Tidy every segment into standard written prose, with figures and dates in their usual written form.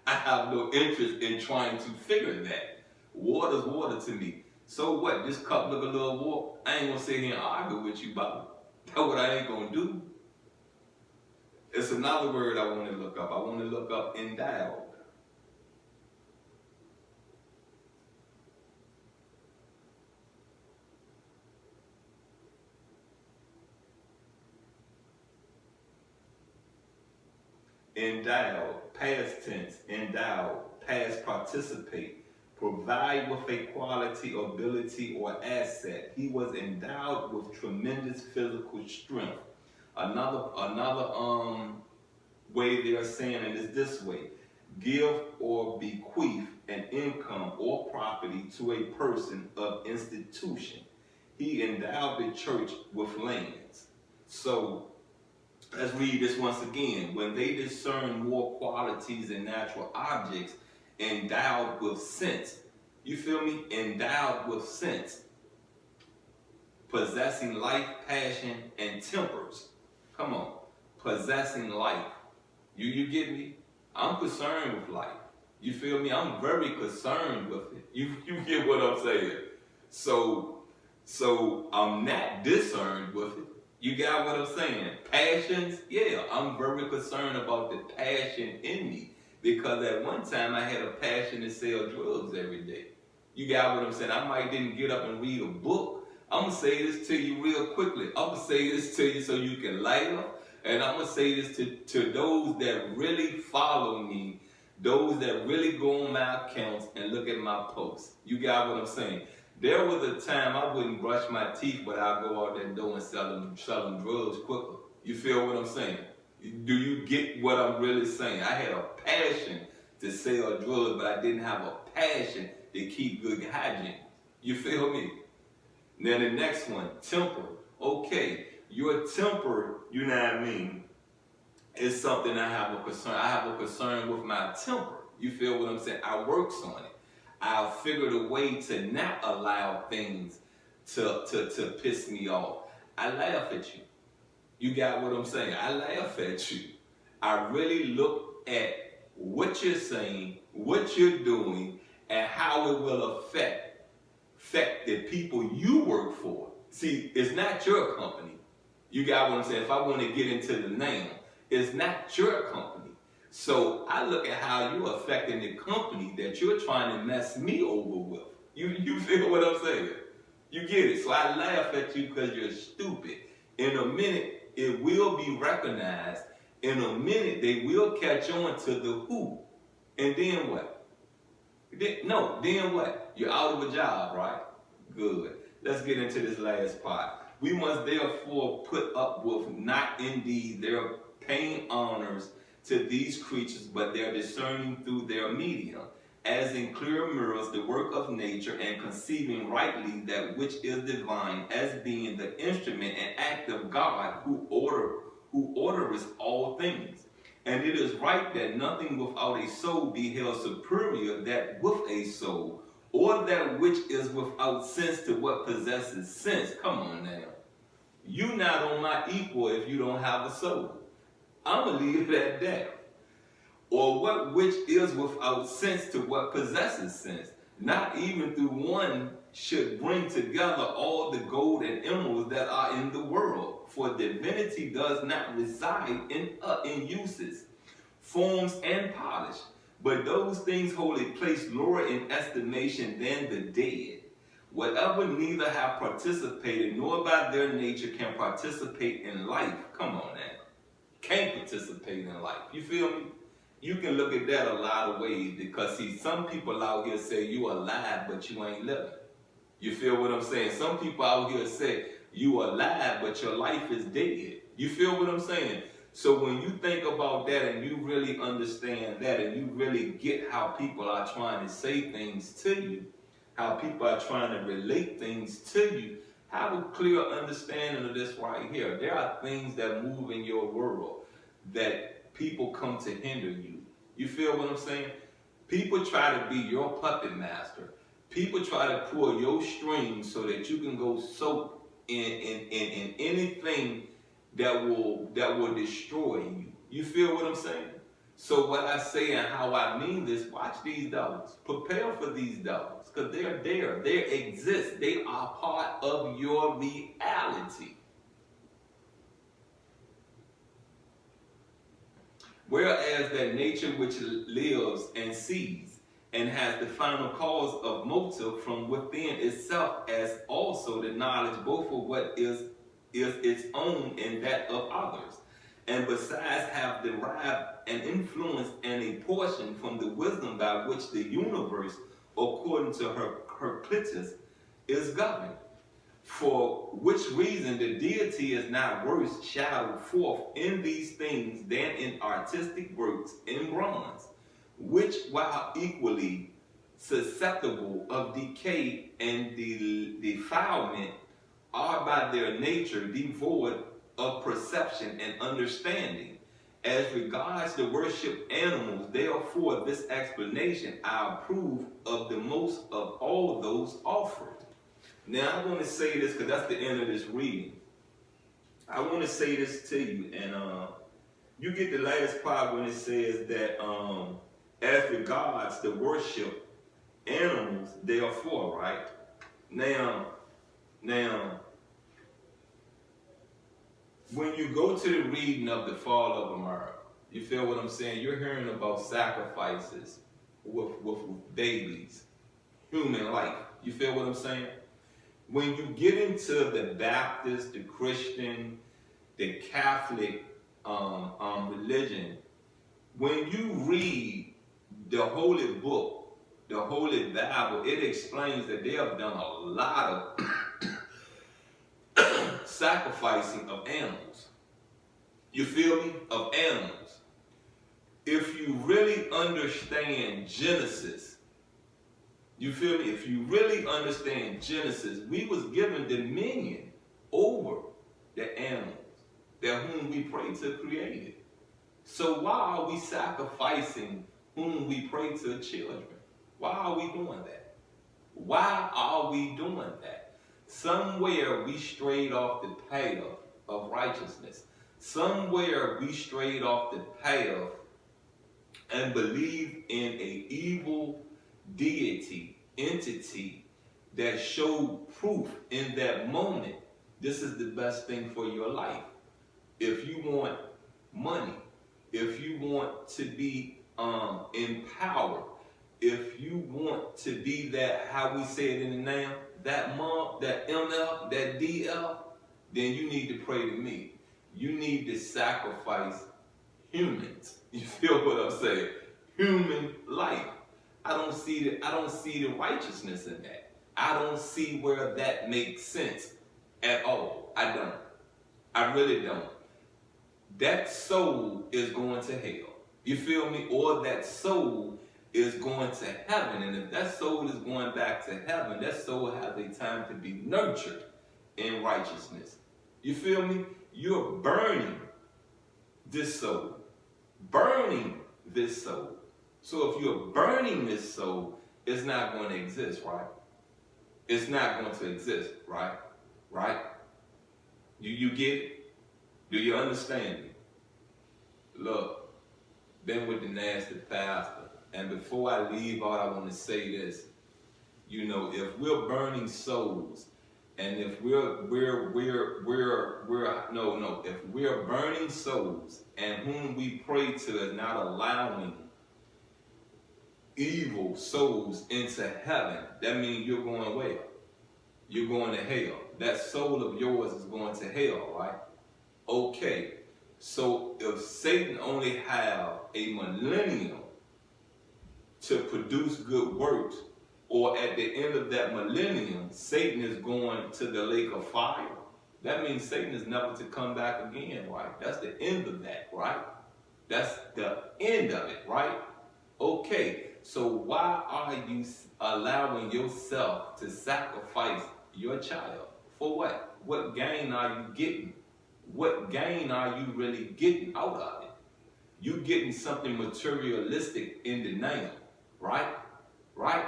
I have no interest in trying to figure that. Water's water to me. So what? This cup look a little warm. I ain't gonna sit here and argue with you about it. That's what I ain't gonna do. It's another word I want to look up. I want to look up endowed. Endowed, past tense, endowed, past participate, provide with a quality, ability, or asset. He was endowed with tremendous physical strength. Another way they are saying it is this way: give or bequeath an income or property to a person of institution. He endowed the church with lands. So let's read this once again. When they discern more qualities in natural objects, endowed with sense. You feel me? Endowed with sense. Possessing life, passion, and tempers. Come on. Possessing life. You get me? I'm concerned with life. You feel me? I'm very concerned with it. You get what I'm saying? So I'm not discerned with it. You got what I'm saying? Passions, yeah, I'm very concerned about the passion in me, because at one time I had a passion to sell drugs every day. You got what I'm saying? I might didn't get up and read a book. I'm gonna say this to you real quickly. I'm gonna say this to you so you can light up, and I'm gonna say this to those that really follow me, those that really go on my accounts and look at my posts. You got what I'm saying? There was a time I wouldn't brush my teeth, but I'd go out that door and sell them drugs quicker. You feel what I'm saying? Do you get what I'm really saying? I had a passion to sell drugs, but I didn't have a passion to keep good hygiene. You feel me? Now the next one, temper. Okay, your temper, you know what I mean, is something I have a concern. I have a concern with my temper. You feel what I'm saying? I works on it. I've figured a way to not allow things to piss me off. I laugh at you. You got what I'm saying? I laugh at you. I really look at what you're saying, what you're doing, and how it will affect the people you work for. See, it's not your company. You got what I'm saying? If I want to get into the name, it's not your company. So I look at how you're affecting the company that you're trying to mess me over with. You feel what I'm saying? You get it? So I laugh at you because you're stupid. In a minute, it will be recognized. In a minute, they will catch on to the who. And then what? Then what? You're out of a job, right? Good. Let's get into this last part. We must therefore put up with not indeed their paying honors to these creatures, but their discerning through their medium, as in clear mirrors the work of nature, and conceiving rightly that which is divine, as being the instrument and act of God, who ordereth all things. And it is right that nothing without a soul be held superior that with a soul, or that which is without sense to what possesses sense. Come on now. You not on my equal if you don't have a soul. I'm going to leave it at that. Or what which is without sense to what possesses sense. Not even through one should bring together all the gold and emeralds that are in the world. For divinity does not reside in uses, forms, and polish. But those things hold a place lower in estimation than the dead. Whatever neither have participated, nor by their nature can participate in life. Come on now. Can't participate in life. You feel me? You can look at that a lot of ways, because see, some people out here say you alive but you ain't living. You feel what I'm saying? Some people out here say you alive but your life is dead. You feel what I'm saying? So when you think about that and you really understand that and you really get how people are trying to say things to you, how people are trying to relate things to you, have a clear understanding of this right here. There are things that move in your world that people come to hinder you. You feel what I'm saying? People try to be your puppet master. People try to pull your strings so that you can go soak in anything that will destroy you. You feel what I'm saying? So what I say and how I mean this, watch these devils. Prepare for these devils, because they're there. They exist. They are part of your reality. Whereas that nature which lives and sees and has the final cause of motive from within itself, as also the knowledge both of what is its own and that of others, and besides have derived an influence and a portion from the wisdom by which the universe, according to her Herclitus, is governed. For which reason the deity is not worse shadowed forth in these things than in artistic works in bronze, which, while equally susceptible of decay and defilement, are by their nature devoid of perception and understanding. As regards the worship animals, therefore this explanation I approve of the most of all those offered. Now I want to say this because that's the end of this reading. I want to say this to you, and you get the last part when it says that as regards the worship animals, therefore, right? Now, when you go to the reading of the fall of America, you feel what I'm saying? You're hearing about sacrifices with babies, human life. You feel what I'm saying? When you get into the Baptist, the Christian, the Catholic religion, when you read the Holy Book, the Holy Bible, it explains that they have done a lot of sacrificing of animals. You feel me? Of animals. If you really understand Genesis, you feel me? If you really understand Genesis, we was given dominion over the animals that whom we pray to create. So why are we sacrificing whom we pray to children? Why are we doing that? Why are we doing that? Somewhere we strayed off the path of righteousness. Somewhere we strayed off the path and believed in an evil deity, entity that showed proof in that moment, this is the best thing for your life. If you want money, if you want to be empowered, if you want to be that, how we say it in the name, that mom, that MF, that DL, then you need to pray to me. You need to sacrifice humans. You feel what I'm saying? Human life. I don't see the righteousness in that. I don't see where that makes sense at all. I don't. I really don't. That soul is going to hell. You feel me? Or that soul is going to heaven. And if that soul is going back to heaven, that soul has a time to be nurtured in righteousness. You feel me? You're burning this soul. Burning this soul. So if you're burning this soul, it's not going to exist, right? It's not going to exist, right? Right? You get it? Do you understand me? Look, been with the nasty pastor. And before I leave out, I want to say this. You know, if we're burning souls, and if if we're burning souls, and whom we pray to is not allowing evil souls into heaven, that means you're going where? You're going to hell. That soul of yours is going to hell, right? Okay, so if Satan only have a millennium to produce good works, or at the end of that millennium, Satan is going to the lake of fire, that means Satan is never to come back again, right? That's the end of that, right? That's the end of it, right? Okay, so why are you allowing yourself to sacrifice your child? For what? What gain are you getting? What gain are you really getting out of it? You getting something materialistic in the name, right? Right?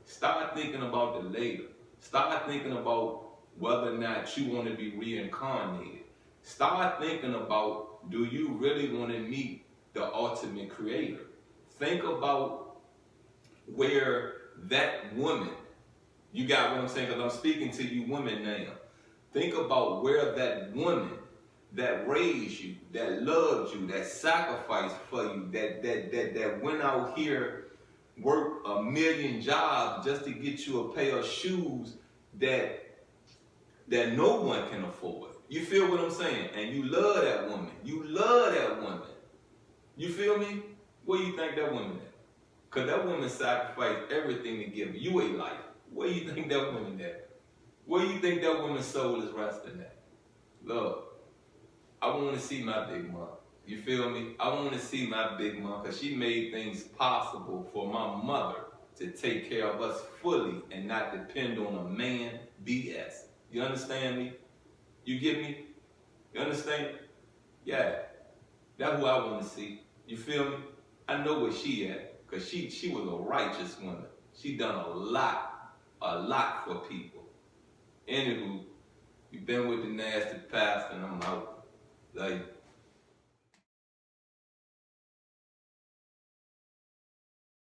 Start thinking about the later. Start thinking about whether or not you want to be reincarnated. Start thinking about, do you really want to meet the ultimate creator. Think about where that woman, you got what I'm saying, because I'm speaking to you women now. Think about where that woman that raised you, that loved you, that sacrificed for you, that went out here, worked a million jobs just to get you a pair of shoes that no one can afford. You feel what I'm saying? And you love that woman. You love that woman. You feel me? Where you think that woman at? Because that woman sacrificed everything to give you a life. Where you think that woman at? Where you think that woman's soul is resting at? Look, I want to see my big mom. You feel me? I want to see my big mom because she made things possible for my mother to take care of us fully and not depend on a man BS. You understand me? You get me? You understand? Yeah. That's who I want to see. You feel me? I know where she at because she was a righteous woman. She done a lot for people. Anywho, you been with the nasty pastor and I'm out. Like,